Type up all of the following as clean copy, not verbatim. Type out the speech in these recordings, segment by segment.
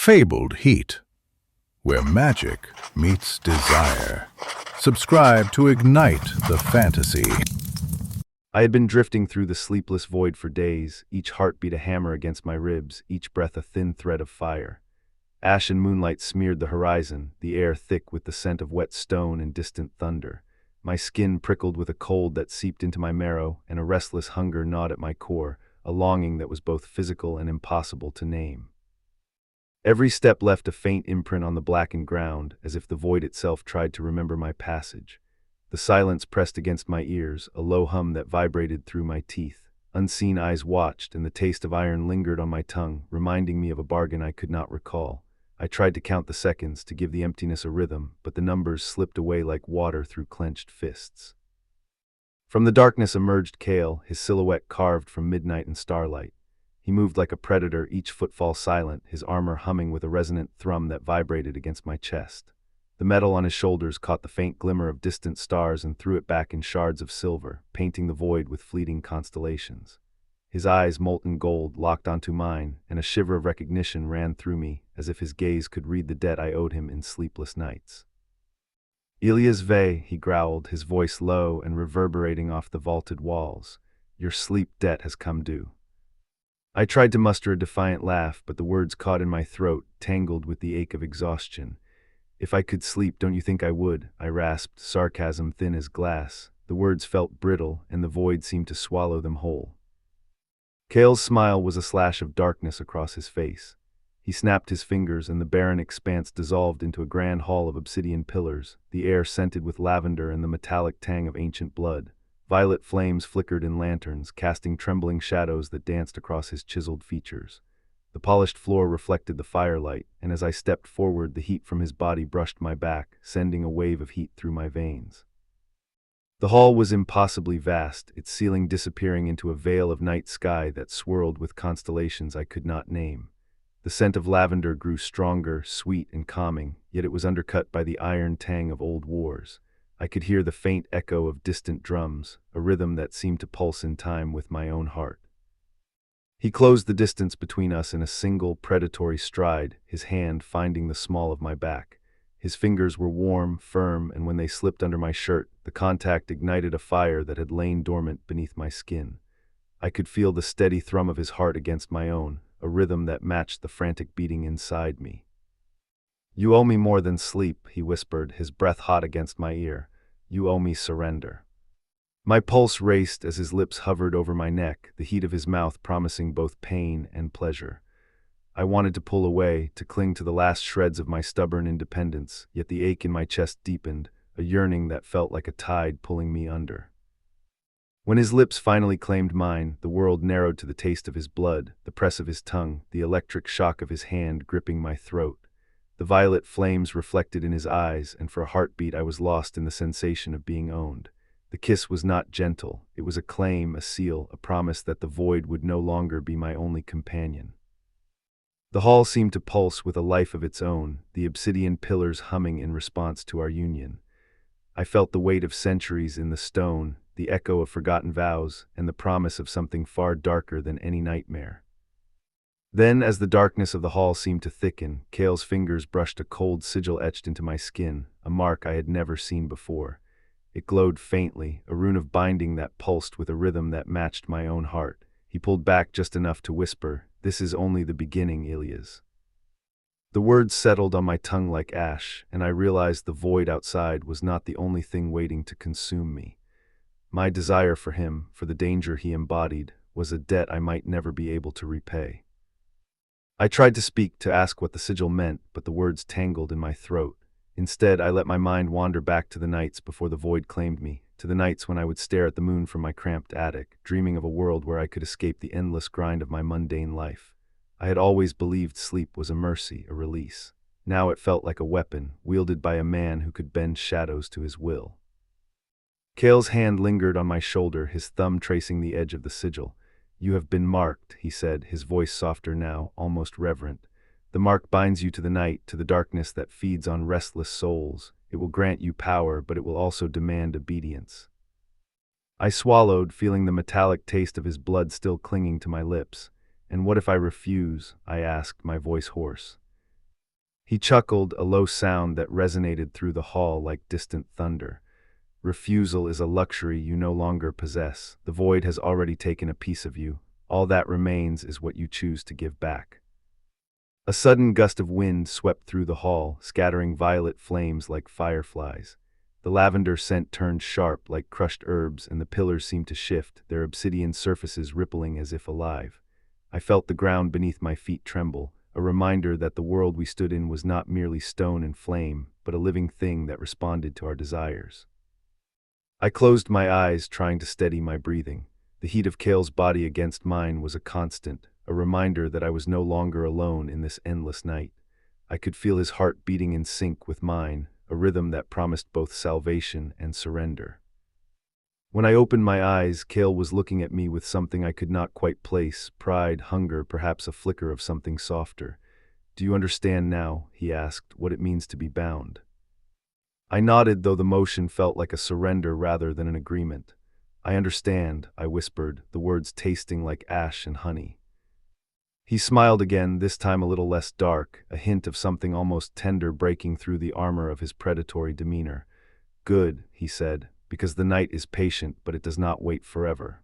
fabled heat, where magic meets desire. Subscribe to ignite the fantasy. I had been drifting through the sleepless void for days, each heartbeat a hammer against my ribs, each breath a thin thread of fire. Ash and moonlight smeared the horizon, the air thick with the scent of wet stone and distant thunder. My skin prickled with a cold that seeped into my marrow, and a restless hunger gnawed at my core, a longing that was both physical and impossible to name. Every step left a faint imprint on the blackened ground, as if the void itself tried to remember my passage. The silence pressed against my ears, a low hum that vibrated through my teeth. Unseen eyes watched, and the taste of iron lingered on my tongue, reminding me of a bargain I could not recall. I tried to count the seconds, to give the emptiness a rhythm, but the numbers slipped away like water through clenched fists. From the darkness emerged Kale, his silhouette carved from midnight and starlight. He moved like a predator, each footfall silent, his armor humming with a resonant thrum that vibrated against my chest. The metal on his shoulders caught the faint glimmer of distant stars and threw it back in shards of silver, painting the void with fleeting constellations. His eyes, molten gold, locked onto mine, and a shiver of recognition ran through me, as if his gaze could read the debt I owed him in sleepless nights. "Ilias Ve," he growled, his voice low and reverberating off the vaulted walls. "Your sleep debt has come due." I tried to muster a defiant laugh, but the words caught in my throat, tangled with the ache of exhaustion. "If I could sleep, don't you think I would?" I rasped, sarcasm thin as glass. The words felt brittle, and the void seemed to swallow them whole. Kale's smile was a slash of darkness across his face. He snapped his fingers, and the barren expanse dissolved into a grand hall of obsidian pillars, the air scented with lavender and the metallic tang of ancient blood. Violet flames flickered in lanterns, casting trembling shadows that danced across his chiseled features. The polished floor reflected the firelight, and as I stepped forward, the heat from his body brushed my back, sending a wave of heat through my veins. The hall was impossibly vast, its ceiling disappearing into a veil of night sky that swirled with constellations I could not name. The scent of lavender grew stronger, sweet and calming, yet it was undercut by the iron tang of old wars. I could hear the faint echo of distant drums, a rhythm that seemed to pulse in time with my own heart. He closed the distance between us in a single, predatory stride, his hand finding the small of my back. His fingers were warm, firm, and when they slipped under my shirt, the contact ignited a fire that had lain dormant beneath my skin. I could feel the steady thrum of his heart against my own, a rhythm that matched the frantic beating inside me. "You owe me more than sleep," he whispered, his breath hot against my ear. "You owe me surrender." My pulse raced as his lips hovered over my neck, the heat of his mouth promising both pain and pleasure. I wanted to pull away, to cling to the last shreds of my stubborn independence, yet the ache in my chest deepened, a yearning that felt like a tide pulling me under. When his lips finally claimed mine, the world narrowed to the taste of his blood, the press of his tongue, the electric shock of his hand gripping my throat. The violet flames reflected in his eyes, and for a heartbeat I was lost in the sensation of being owned. The kiss was not gentle, it was a claim, a seal, a promise that the void would no longer be my only companion. The hall seemed to pulse with a life of its own, the obsidian pillars humming in response to our union. I felt the weight of centuries in the stone, the echo of forgotten vows, and the promise of something far darker than any nightmare. Then, as the darkness of the hall seemed to thicken, Kale's fingers brushed a cold sigil etched into my skin, a mark I had never seen before. It glowed faintly, a rune of binding that pulsed with a rhythm that matched my own heart. He pulled back just enough to whisper, "This is only the beginning, Ilias." The words settled on my tongue like ash, and I realized the void outside was not the only thing waiting to consume me. My desire for him, for the danger he embodied, was a debt I might never be able to repay. I tried to speak, to ask what the sigil meant, but the words tangled in my throat. Instead, I let my mind wander back to the nights before the void claimed me, to the nights when I would stare at the moon from my cramped attic, dreaming of a world where I could escape the endless grind of my mundane life. I had always believed sleep was a mercy, a release. Now it felt like a weapon, wielded by a man who could bend shadows to his will. Kale's hand lingered on my shoulder, his thumb tracing the edge of the sigil. "You have been marked," he said, his voice softer now, almost reverent. "The mark binds you to the night, to the darkness that feeds on restless souls. It will grant you power, but it will also demand obedience." I swallowed, feeling the metallic taste of his blood still clinging to my lips. "And what if I refuse?" I asked, my voice hoarse. He chuckled, a low sound that resonated through the hall like distant thunder. Refusal is a luxury you no longer possess. The void has already taken a piece of you. All that remains is what you choose to give back. A sudden gust of wind swept through the hall, scattering violet flames like fireflies. The lavender scent turned sharp like crushed herbs, and the pillars seemed to shift, their obsidian surfaces rippling as if alive. I felt the ground beneath my feet tremble, a reminder that the world we stood in was not merely stone and flame, but a living thing that responded to our desires. I closed my eyes, trying to steady my breathing. The heat of Kale's body against mine was a constant, a reminder that I was no longer alone in this endless night. I could feel his heart beating in sync with mine, a rhythm that promised both salvation and surrender. When I opened my eyes, Kale was looking at me with something I could not quite place, pride, hunger, perhaps a flicker of something softer. "Do you understand now," he asked, "what it means to be bound?" I nodded, though the motion felt like a surrender rather than an agreement. "I understand," I whispered, the words tasting like ash and honey. He smiled again, this time a little less dark, a hint of something almost tender breaking through the armor of his predatory demeanor. "Good," he said, "because the night is patient, but it does not wait forever."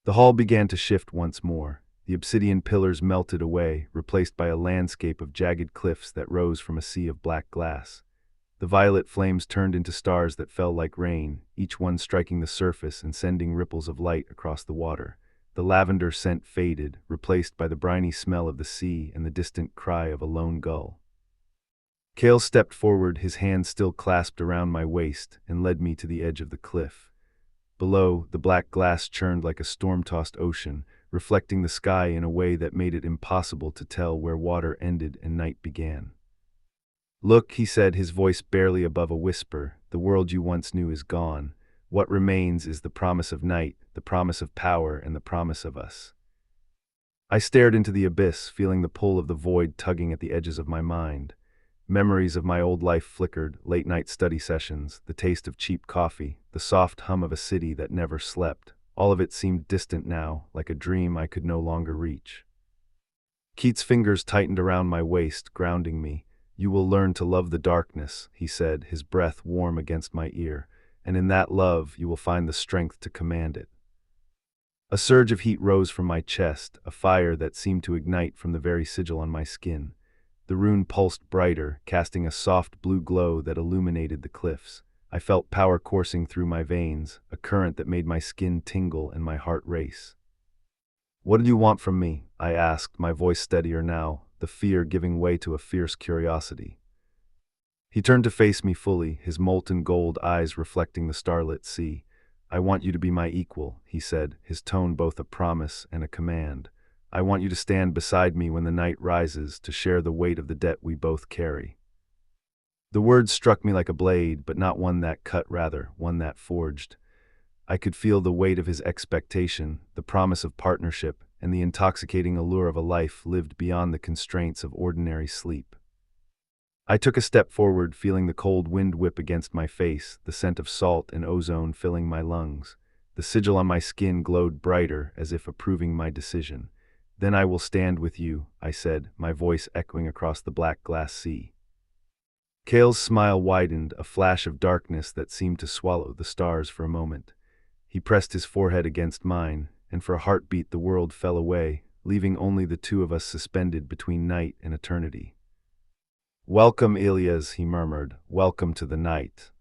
The hall began to shift once more. The obsidian pillars melted away, replaced by a landscape of jagged cliffs that rose from a sea of black glass. The violet flames turned into stars that fell like rain, each one striking the surface and sending ripples of light across the water. The lavender scent faded, replaced by the briny smell of the sea and the distant cry of a lone gull. Kale stepped forward, his hand still clasped around my waist, and led me to the edge of the cliff. Below, the black glass churned like a storm-tossed ocean, reflecting the sky in a way that made it impossible to tell where water ended and night began. "Look," he said, his voice barely above a whisper, "the world you once knew is gone. What remains is the promise of night, the promise of power, and the promise of us." I stared into the abyss, feeling the pull of the void tugging at the edges of my mind. Memories of my old life flickered, late-night study sessions, the taste of cheap coffee, the soft hum of a city that never slept. All of it seemed distant now, like a dream I could no longer reach. Keith's fingers tightened around my waist, grounding me. "You will learn to love the darkness," he said, his breath warm against my ear, "and in that love you will find the strength to command it." A surge of heat rose from my chest, a fire that seemed to ignite from the very sigil on my skin. The rune pulsed brighter, casting a soft blue glow that illuminated the cliffs. I felt power coursing through my veins, a current that made my skin tingle and my heart race. "What do you want from me?" I asked, my voice steadier now, the fear giving way to a fierce curiosity. He turned to face me fully, his molten gold eyes reflecting the starlit sea. "I want you to be my equal," he said, his tone both a promise and a command. "I want you to stand beside me when the night rises, to share the weight of the debt we both carry." The words struck me like a blade, but not one that cut, rather, one that forged. I could feel the weight of his expectation, the promise of partnership, and the intoxicating allure of a life lived beyond the constraints of ordinary sleep. I took a step forward, feeling the cold wind whip against my face, the scent of salt and ozone filling my lungs. The sigil on my skin glowed brighter, as if approving my decision. "Then I will stand with you," I said, my voice echoing across the black glass sea. Kale's smile widened, a flash of darkness that seemed to swallow the stars for a moment. He pressed his forehead against mine, and for a heartbeat the world fell away, leaving only the two of us suspended between night and eternity. "Welcome, Ilias," he murmured, "welcome to the night."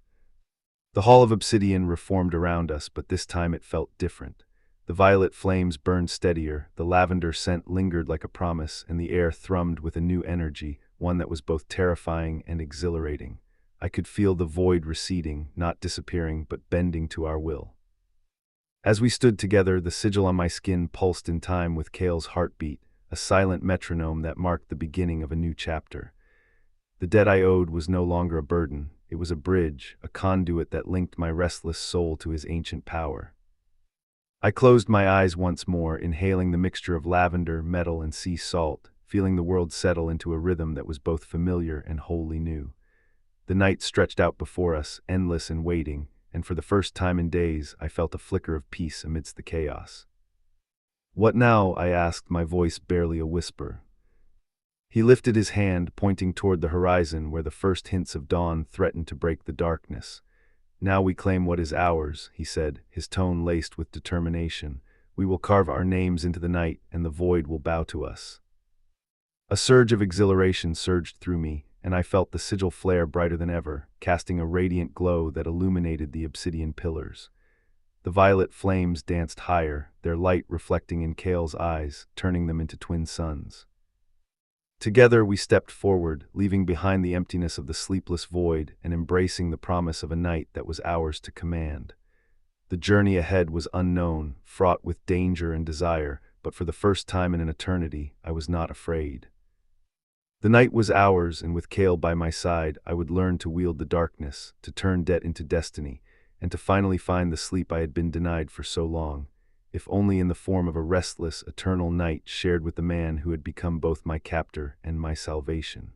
The hall of obsidian reformed around us, but this time it felt different. The violet flames burned steadier, the lavender scent lingered like a promise, and the air thrummed with a new energy, one that was both terrifying and exhilarating. I could feel the void receding, not disappearing, but bending to our will. As we stood together, the sigil on my skin pulsed in time with Kale's heartbeat, a silent metronome that marked the beginning of a new chapter. The debt I owed was no longer a burden, it was a bridge, a conduit that linked my restless soul to his ancient power. I closed my eyes once more, inhaling the mixture of lavender, metal, and sea salt, feeling the world settle into a rhythm that was both familiar and wholly new. The night stretched out before us, endless and waiting, and for the first time in days I felt a flicker of peace amidst the chaos. "What now?" I asked, my voice barely a whisper. He lifted his hand, pointing toward the horizon where the first hints of dawn threatened to break the darkness. "Now we claim what is ours," he said, his tone laced with determination. "We will carve our names into the night, and the void will bow to us." A surge of exhilaration surged through me, and I felt the sigil flare brighter than ever, casting a radiant glow that illuminated the obsidian pillars. The violet flames danced higher, their light reflecting in Kale's eyes, turning them into twin suns. Together we stepped forward, leaving behind the emptiness of the sleepless void and embracing the promise of a night that was ours to command. The journey ahead was unknown, fraught with danger and desire, but for the first time in an eternity, I was not afraid. The night was ours, and with Kale by my side, I would learn to wield the darkness, to turn debt into destiny, and to finally find the sleep I had been denied for so long, if only in the form of a restless, eternal night shared with the man who had become both my captor and my salvation.